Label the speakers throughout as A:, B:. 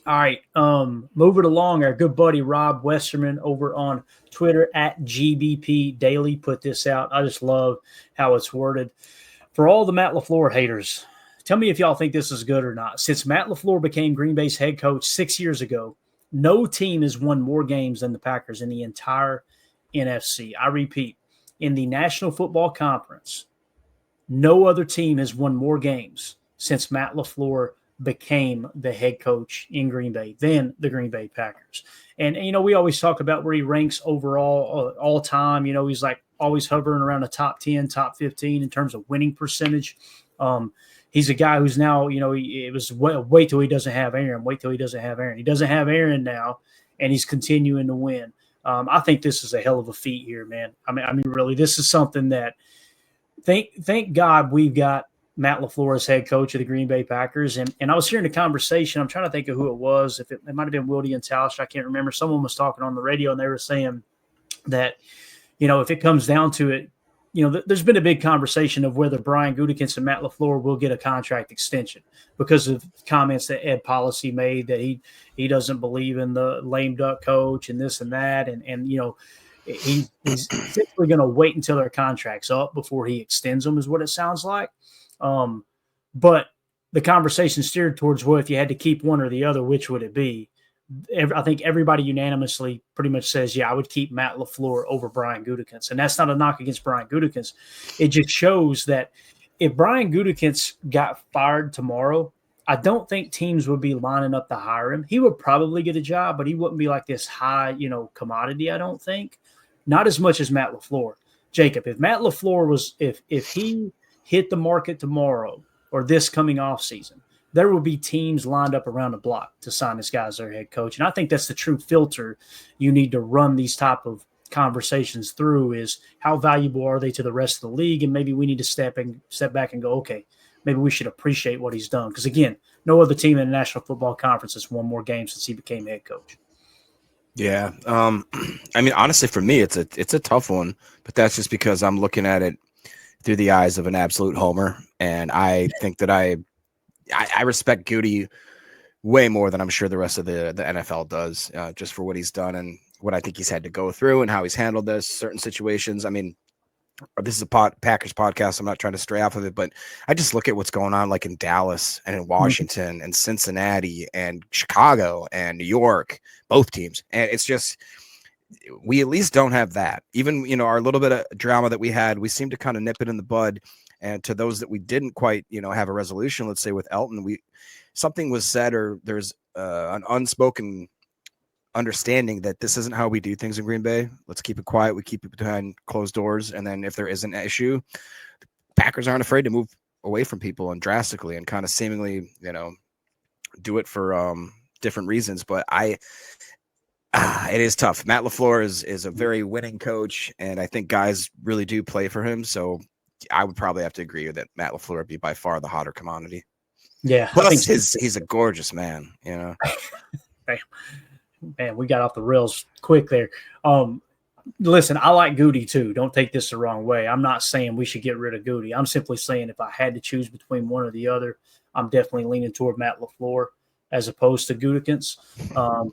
A: All right. Moving along, our good buddy Rob Westerman over on Twitter at GBP Daily put this out. I just love how it's worded. For all the Matt LaFleur haters, tell me if y'all think this is good or not. Since Matt LaFleur became Green Bay's head coach 6 years ago, no team has won more games than the Packers in the entire NFC. I repeat, in the National Football Conference, no other team has won more games since Matt LaFleur became the head coach in Green Bay than the Green Bay Packers. And we always talk about where he ranks overall all time. He's like always hovering around the top 10, top 15 in terms of winning percentage. He's a guy who's now, it was wait till he doesn't have Aaron. Wait till he doesn't have Aaron. He doesn't have Aaron now, and he's continuing to win. I think this is a hell of a feat here, man. I mean, really, this is something that thank God we've got Matt LaFleur as head coach of the Green Bay Packers. And I was hearing a conversation. I'm trying to think of who it was. If it might have been Wildy and Tausch, I can't remember. Someone was talking on the radio, and they were saying that, if it comes down to it, there's been a big conversation of whether Brian Gutekunst and Matt LaFleur will get a contract extension because of comments that Ed Policy made that he doesn't believe in the lame duck coach and this and that. And he's typically going to wait until their contract's up before he extends them, is what it sounds like. But the conversation steered towards, well, if you had to keep one or the other, which would it be? I think everybody unanimously pretty much says, yeah, I would keep Matt LaFleur over Brian Gutekunst. And that's not a knock against Brian Gutekunst. It just shows that if Brian Gutekunst got fired tomorrow, I don't think teams would be lining up to hire him. He would probably get a job, but he wouldn't be like this high, commodity, I don't think. Not as much as Matt LaFleur. Jacob, if Matt LaFleur was, if he hit the market tomorrow or this coming off season, there will be teams lined up around the block to sign this guy as their head coach. And I think that's the true filter you need to run these type of conversations through is how valuable are they to the rest of the league? And maybe we need to step back and go, okay, maybe we should appreciate what he's done. Because, again, no other team in the National Football Conference has won more games since he became head coach.
B: Yeah. I mean, honestly, for me, it's a tough one, but that's just because I'm looking at it through the eyes of an absolute homer. And I think that I respect Goody way more than I'm sure the rest of the NFL does, just for what he's done and what I think he's had to go through and how he's handled this certain situations. I mean, this is a Packers podcast. I'm not trying to stray off of it, but I just look at what's going on like in Dallas and in Washington and Cincinnati and Chicago and New York, both teams. And it's just, we at least don't have that. Even, our little bit of drama that we had, we seem to kind of nip it in the bud. And to those that we didn't quite, have a resolution, let's say with Elton, something was said or there's an unspoken understanding that this isn't how we do things in Green Bay. Let's keep it quiet. We keep it behind closed doors. And then if there is an issue, the Packers aren't afraid to move away from people and drastically and kind of seemingly, do it for different reasons. But it is tough. Matt LaFleur is a very winning coach, and I think guys really do play for him. So I would probably have to agree with that. Matt LaFleur would be by far the hotter commodity.
A: Yeah.
B: Plus, he's a gorgeous man,
A: Man, we got off the rails quick there. Listen, I like Goody too. Don't take this the wrong way. I'm not saying we should get rid of Goody. I'm simply saying if I had to choose between one or the other, I'm definitely leaning toward Matt LaFleur as opposed to Gutekunst.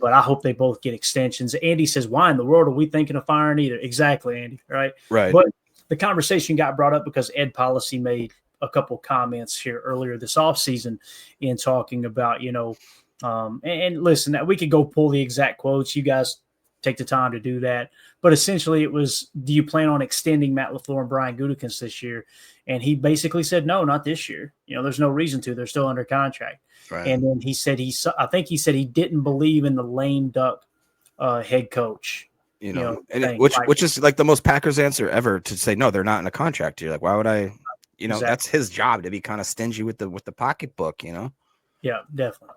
A: But I hope they both get extensions. Andy says, why in the world are we thinking of firing either? Exactly, Andy, right?
B: Right.
A: But the conversation got brought up because Ed Policy made a couple comments here earlier this offseason in talking about, and listen, we could go pull the exact quotes. You guys take the time to do that. But essentially it was, do you plan on extending Matt LaFleur and Brian Gutekunst this year? And he basically said, no, not this year. There's no reason to. They're still under contract.
B: Right.
A: And then he said I think he said he didn't believe in the lame duck head coach.
B: Which is like the most Packers answer ever to say, no, they're not in a contract here. Like, why would I,
A: Exactly.
B: That's his job to be kind of stingy with the pocketbook,
A: Yeah, definitely.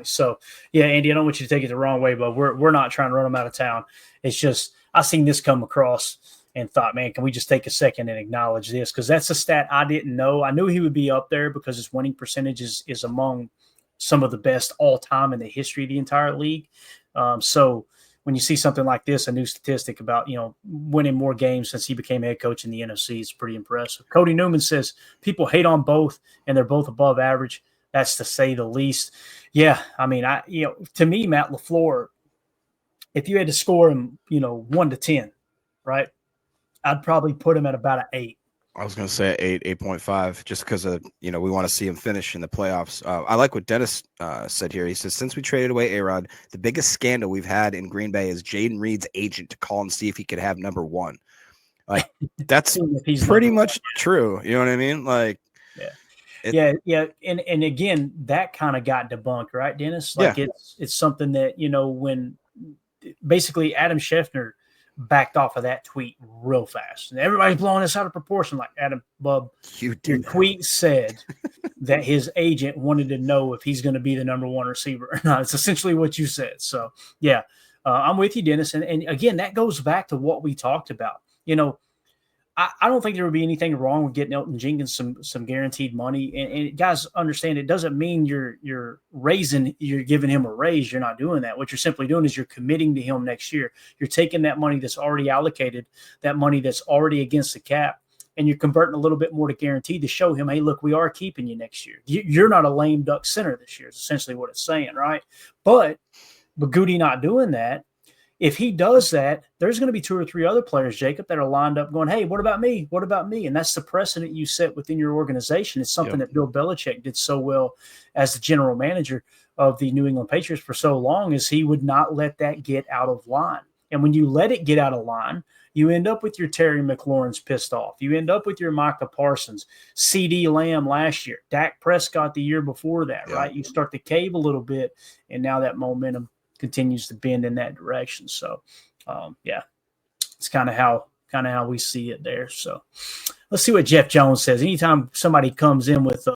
A: So yeah, Andy, I don't want you to take it the wrong way, but we're not trying to run them out of town. It's just, I seen this come across and thought, man, can we just take a second and acknowledge this? Cause that's a stat I didn't know. I knew he would be up there because his winning percentage is among some of the best all time in the history of the entire league. So when you see something like this, a new statistic about, winning more games since he became head coach in the NFC, it's pretty impressive. Cody Newman says people hate on both and they're both above average, That's to say the least. Yeah, I mean, to me, Matt LaFleur, if you had to score him, 1 to 10, right? I'd probably put him at about an 8.
B: I was going to say 8.5, just because we want to see him finish in the playoffs. I like what Dennis said here. He says, since we traded away A-Rod, the biggest scandal we've had in Green Bay is Jaden Reed's agent to call and see if he could have number one. Like, that's pretty much true. You know what I mean? Like,
A: yeah. And again, that kind of got debunked, right, Dennis? Like, it's something that, when basically Adam Schefter backed off of that tweet real fast. And everybody's blowing this out of proportion. Like, Adam, bub, your tweet said that his agent wanted to know if he's going to be the number one receiver or not. It's essentially what you said. So, yeah, I'm with you, Dennis. And again, that goes back to what we talked about. I don't think there would be anything wrong with getting Elton Jenkins some guaranteed money. And guys, understand, it doesn't mean you're giving him a raise. You're not doing that. What you're simply doing is you're committing to him next year. You're taking that money that's already allocated, that money that's already against the cap, and you're converting a little bit more to guaranteed to show him, hey, look, we are keeping you next year. You're not a lame duck center this year is essentially what it's saying, right? But Goody not doing that, if he does that, there's going to be 2 or 3 other players, Jacob, that are lined up going, hey, what about me? What about me? And that's the precedent you set within your organization. It's something that Bill Belichick did so well as the general manager of the New England Patriots for so long, is he would not let that get out of line. And when you let it get out of line, you end up with your Terry McLaurin's pissed off. You end up with your Micah Parsons, CeeDee Lamb last year, Dak Prescott the year before that, right? You start to cave a little bit, and now that momentum continues to bend in that direction. So, it's kind of how we see it there. So let's see what Jeff Jones says. Anytime somebody comes in with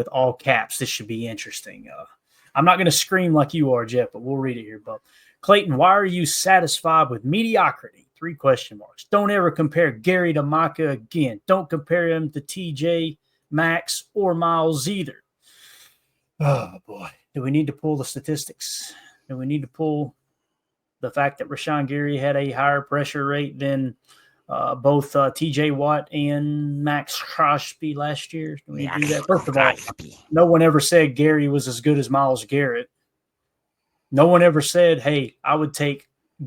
A: all caps, this should be interesting. I'm not going to scream like you are, Jeff, but we'll read it here. But Clayton, why are you satisfied with mediocrity? 3 question marks. Don't ever compare Gary to Micah again. Don't compare him to TJ, Max, or Miles either. Oh boy. Do we need to pull the statistics? And we need to pull the fact that Rashawn Gary had a higher pressure rate than both TJ Watt and Max Crosby last year. Do we do that? First of all, no one ever said Gary was as good as Myles Garrett. No one ever said, hey,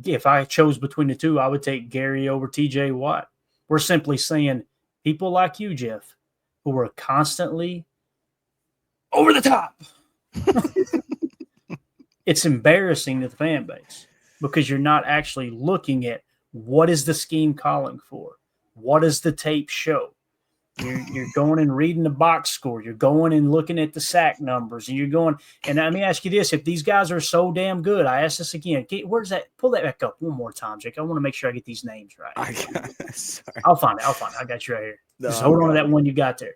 A: if I chose between the two, I would take Gary over TJ Watt. We're simply saying people like you, Jeff, who are constantly over the top. It's embarrassing to the fan base because you're not actually looking at what is the scheme calling for? What does the tape show? You're going and reading the box score. You're going and looking at the sack numbers. And you're going, and let me ask you this. If these guys are so damn good, I ask this again. Where's that? Pull that back up one more time, Jake. I want to make sure I get these names right. I'll find it. I got you right here. Just hold on to that one you got there.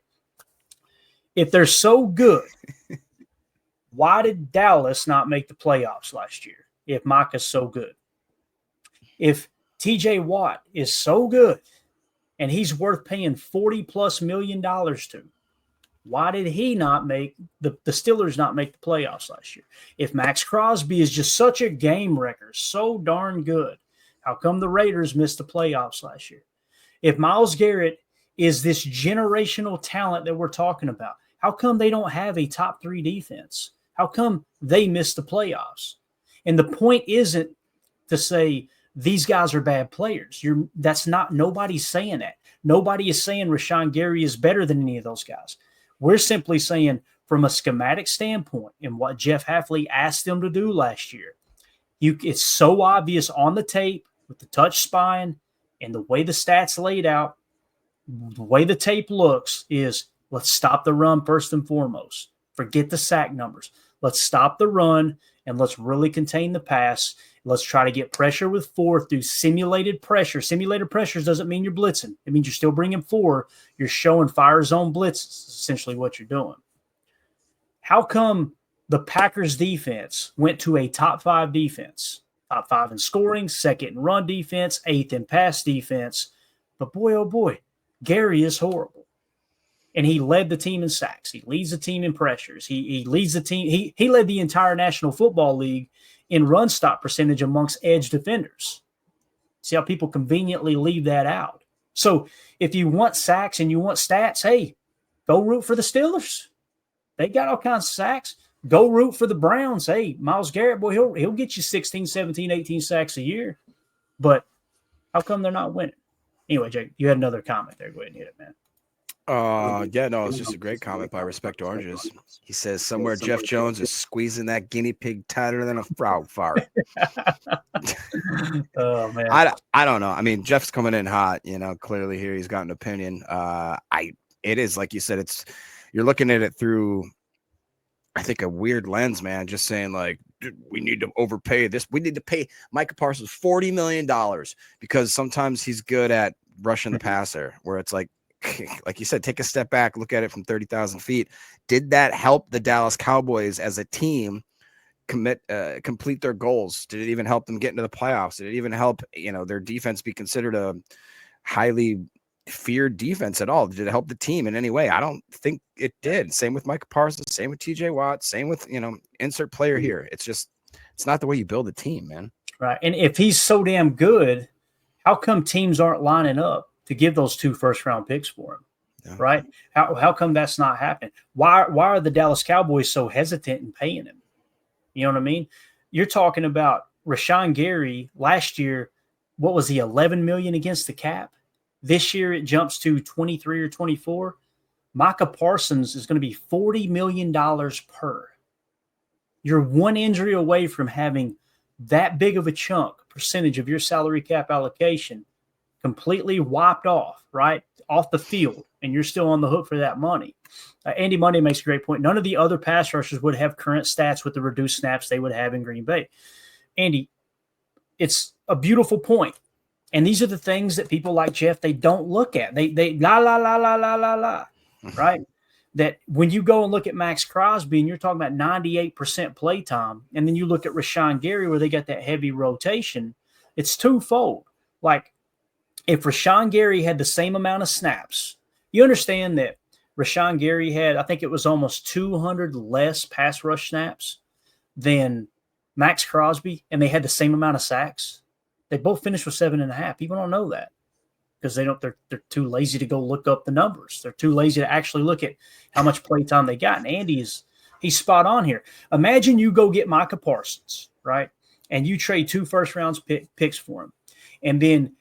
A: If they're so good, why did Dallas not make the playoffs last year if Micah's so good? If TJ Watt is so good and he's worth paying $40+ million to, why did he not make the Steelers not make the playoffs last year? If Max Crosby is just such a game wrecker, so darn good, how come the Raiders missed the playoffs last year? If Myles Garrett is this generational talent that we're talking about, how come they don't have a top 3 defense? How come they missed the playoffs? And the point isn't to say these guys are bad players. Nobody's saying that. Nobody is saying Rashawn Gary is better than any of those guys. We're simply saying from a schematic standpoint and what Jeff Hafley asked them to do last year, it's so obvious on the tape with the touch spine and the way the stats laid out, the way the tape looks is let's stop the run first and foremost. Forget the sack numbers. Let's stop the run and let's really contain the pass. Let's try to get pressure with 4 through simulated pressure. Simulated pressures doesn't mean you're blitzing. It means you're still bringing 4. You're showing fire zone blitzes, essentially what you're doing. How come the Packers defense went to a top 5 defense? Top 5 in scoring, 2nd in run defense, 8th in pass defense. But boy, oh boy, Gary is horrible. And he led the team in sacks. He leads the team in pressures. He leads the team. He led the entire National Football League in run stop percentage amongst edge defenders. See how people conveniently leave that out. So if you want sacks and you want stats, hey, go root for the Steelers. They got all kinds of sacks. Go root for the Browns. Hey, Myles Garrett, boy, he'll get you 16, 17, 18 sacks a year. But how come they're not winning? Anyway, Jake, you had another comment there. Go ahead and hit it, man.
B: Yeah, no, it's just a great comment by Respect Oranges. He says somewhere Jeff Jones is squeezing that guinea pig tighter than a frog fart.
A: Oh man,
B: I don't know. I mean, Jeff's coming in hot. Clearly here he's got an opinion. It is like you said. You're looking at it through, I think, a weird lens, man. Just saying like we need to overpay this. We need to pay Micah Parsons $40 million because sometimes he's good at rushing the passer. Where it's like you said, take a step back, look at it from 30,000 feet. Did that help the Dallas Cowboys as a team complete their goals? Did it even help them get into the playoffs? Did it even help, their defense be considered a highly feared defense at all? Did it help the team in any way? I don't think it did. Same with Micah Parsons, same with TJ Watt, same with, insert player here. It's not the way you build a team, man.
A: Right. And if he's so damn good, how come teams aren't lining up to give those 2 first-round picks for him? Yeah. Right? How come that's not happening? Why are the Dallas Cowboys so hesitant in paying him? You know what I mean? You're talking about Rashawn Gary last year. What was he, 11 million against the cap? This year it jumps to 23 or 24. Micah Parsons is going to be $40 million per. You're one injury away from having that big of a chunk percentage of your salary cap allocation completely wiped off, right? Off the field, and you're still on the hook for that money. Andy Monday makes a great point. None of the other pass rushers would have current stats with the reduced snaps they would have in Green Bay. Andy, it's a beautiful point. And these are the things that people like Jeff, they don't look at. They right? That when you go and look at Max Crosby and you're talking about 98% play time, and then you look at Rashawn Gary where they got that heavy rotation, it's twofold. Like, if Rashawn Gary had the same amount of snaps, you understand that Rashawn Gary had, I think it was almost 200 less pass rush snaps than Max Crosby, and they had the same amount of sacks. They both finished with 7.5. People don't know that because they're too lazy to go look up the numbers. They're too lazy to actually look at how much play time they got. And Andy he's spot on here. Imagine you go get Micah Parsons, right? And you trade 2 first-round picks for him. And then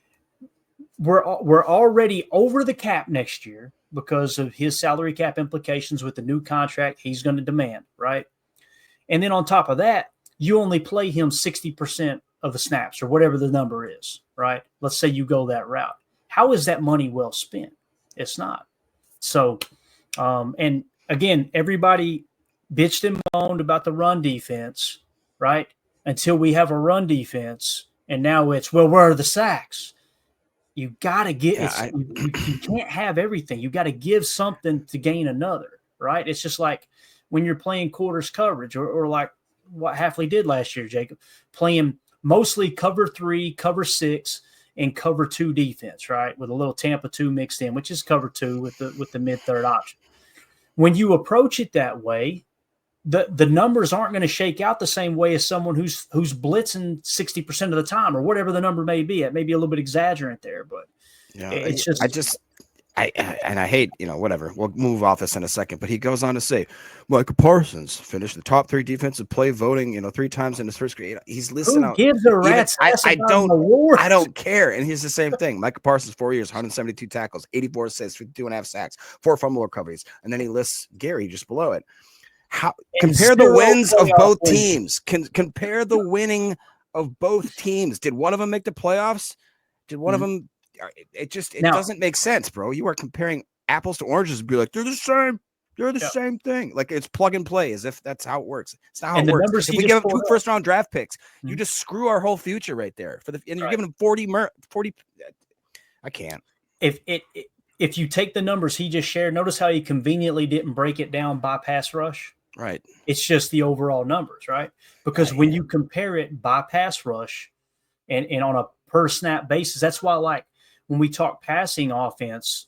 A: we're already over the cap next year because of his salary cap implications with the new contract he's going to demand, right? And then on top of that, you only play him 60% of the snaps or whatever the number is, right? Let's say you go that route. How is that money well spent? It's not. So, and again, everybody bitched and moaned about the run defense, right? Until we have a run defense, and now it's, well, where are the sacks? You got to get you can't have everything. You got to give something to gain another, right? It's just like when you're playing quarters coverage or like what Halfley did last year, Jacob, playing mostly cover 3, cover 6, and cover 2 defense, right? With a little Tampa 2 mixed in, which is cover 2 with the mid-third option. When you approach it that way, the numbers aren't going to shake out the same way as someone who's blitzing 60% of the time or whatever the number may be. It may be a little bit exaggerant there, but
B: yeah, I hate, whatever. We'll move off this in a second, but he goes on to say, Micah Parsons finished the top 3 defensive play voting, 3 times in his first grade. He's listing out.
A: Who gives a rat's ass about an award?
B: I don't care. And here's the same thing. Micah Parsons, 4 years, 172 tackles, 84 assists, 52.5 sacks, 4 fumble recoveries. And then he lists Gary just below it. Compare the wins of both teams. Compare the winning of both teams. Did one of them make the playoffs? Did one of them? It doesn't make sense, bro. You are comparing apples to oranges and be like, they're the same. They're the same thing. Like it's plug and play as if that's how it works. It's not how it works. If we give him 2 first-round draft picks, you just screw our whole future right there. And you're giving him 40. I can't.
A: If you take the numbers he just shared, notice how he conveniently didn't break it down by pass rush.
B: Right.
A: It's just the overall numbers, right? Because when you compare it by pass rush and on a per snap basis, that's why, like, when we talk passing offense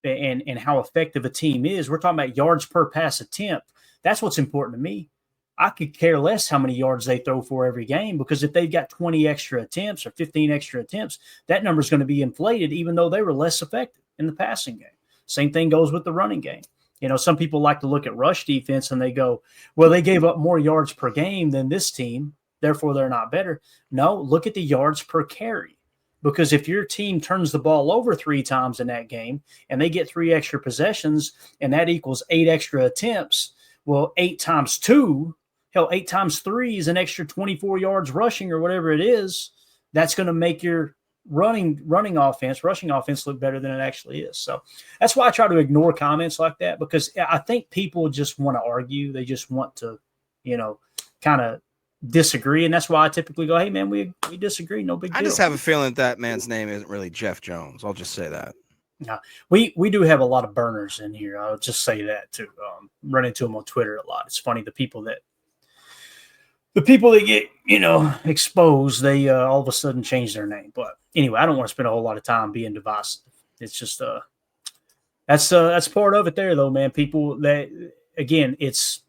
A: and how effective a team is, we're talking about yards per pass attempt. That's what's important to me. I could care less how many yards they throw for every game because if they've got 20 extra attempts or 15 extra attempts, that number is going to be inflated even though they were less effective in the passing game. Same thing goes with the running game. Some people like to look at rush defense and they go, well, they gave up more yards per game than this team, therefore they're not better. No, look at the yards per carry. Because if your team turns the ball over 3 times in that game and they get 3 extra possessions and that equals 8 extra attempts, well, 8 times 2, 8 times 3 is an extra 24 yards rushing or whatever it is. That's going to make your rushing offense look better than it actually is. So that's why I try to ignore comments like that, because I think people just want to argue. They just want to, kind of disagree. And that's why I typically go, hey, man, we disagree. No big deal.
B: I just have a feeling that man's name isn't really Jeff Jones. I'll just say that.
A: Yeah, we do have a lot of burners in here. I'll just say that too. Run into them on Twitter a lot. It's funny, the people that get, exposed, they all of a sudden change their name. But anyway, I don't want to spend a whole lot of time being divisive. It's just that's part of it there, though, man. People that, again, it's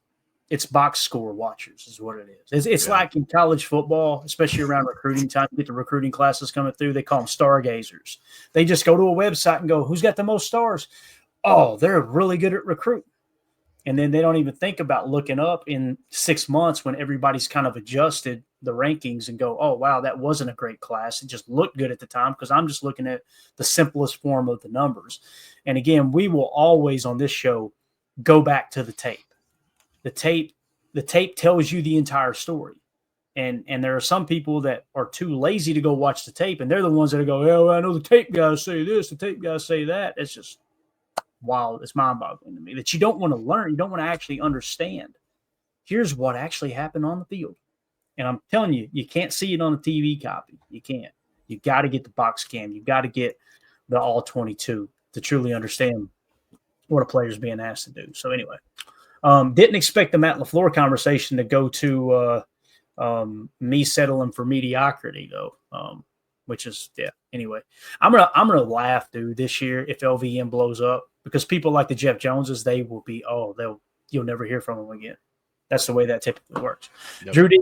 A: box score watchers is what it is. It's like in college football, especially around recruiting time, you get the recruiting classes coming through. They call them stargazers. They just go to a website and go, who's got the most stars? Oh, they're really good at recruiting. And then they don't even think about looking up in 6 months when everybody's kind of adjusted the rankings and go, oh, wow, that wasn't a great class. It just looked good at the time because I'm just looking at the simplest form of the numbers. And again, we will always on this show go back to the tape. The tape tells you the entire story. And there are some people that are too lazy to go watch the tape, and they're the ones that go, oh, I know the tape guys say this, the tape guys say that. It's just wild. It's mind-boggling to me that you don't want to learn. You don't want to actually understand. Here's what actually happened on the field. And I'm telling you, you can't see it on the TV copy. You can't. You got to get the box cam. You got to get the all 22 to truly understand what a player's being asked to do. So anyway, didn't expect the Matt LaFleur conversation to go to me settling for mediocrity, though, which is, yeah. Anyway, I'm gonna laugh, dude, this year if LVM blows up, because people like the Jeff Joneses, they will be, you'll never hear from them again. That's the way that typically works. Yep. Drew D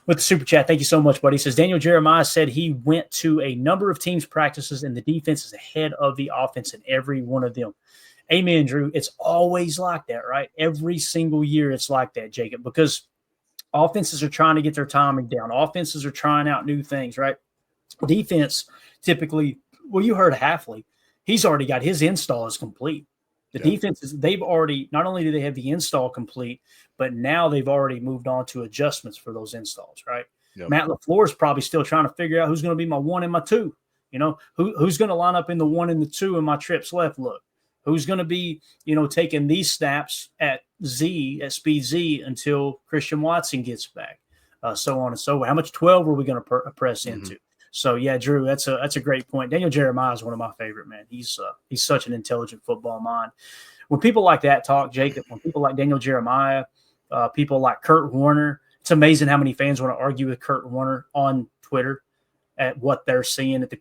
A: with the super chat. Thank you so much, buddy. He says, Daniel Jeremiah said he went to a number of teams' practices and the defense is ahead of the offense in every one of them. Amen, Drew. It's always like that, right? Every single year it's like that, Jacob, because offenses are trying to get their timing down. Offenses are trying out new things, right? Defense typically, well, you heard Halfley. He's already got his install is complete. The defense is, they've already, not only do they have the install complete, but now they've already moved on to adjustments for those installs, right? Yep. Matt LaFleur is probably still trying to figure out who's going to be my 1 and my 2. Who's going to line up in the 1 and the 2 in my trips left look? Who's going to be, taking these snaps at speed Z until Christian Watson gets back, so on and so on. How much 12 are we going to press into? So yeah, Drew, that's a great point. Daniel Jeremiah is one of my favorite, man. He's such an intelligent football mind. When people like that talk, Jacob, when people like Daniel Jeremiah, people like Kurt Warner, it's amazing how many fans want to argue with Kurt Warner on Twitter at what they're seeing at the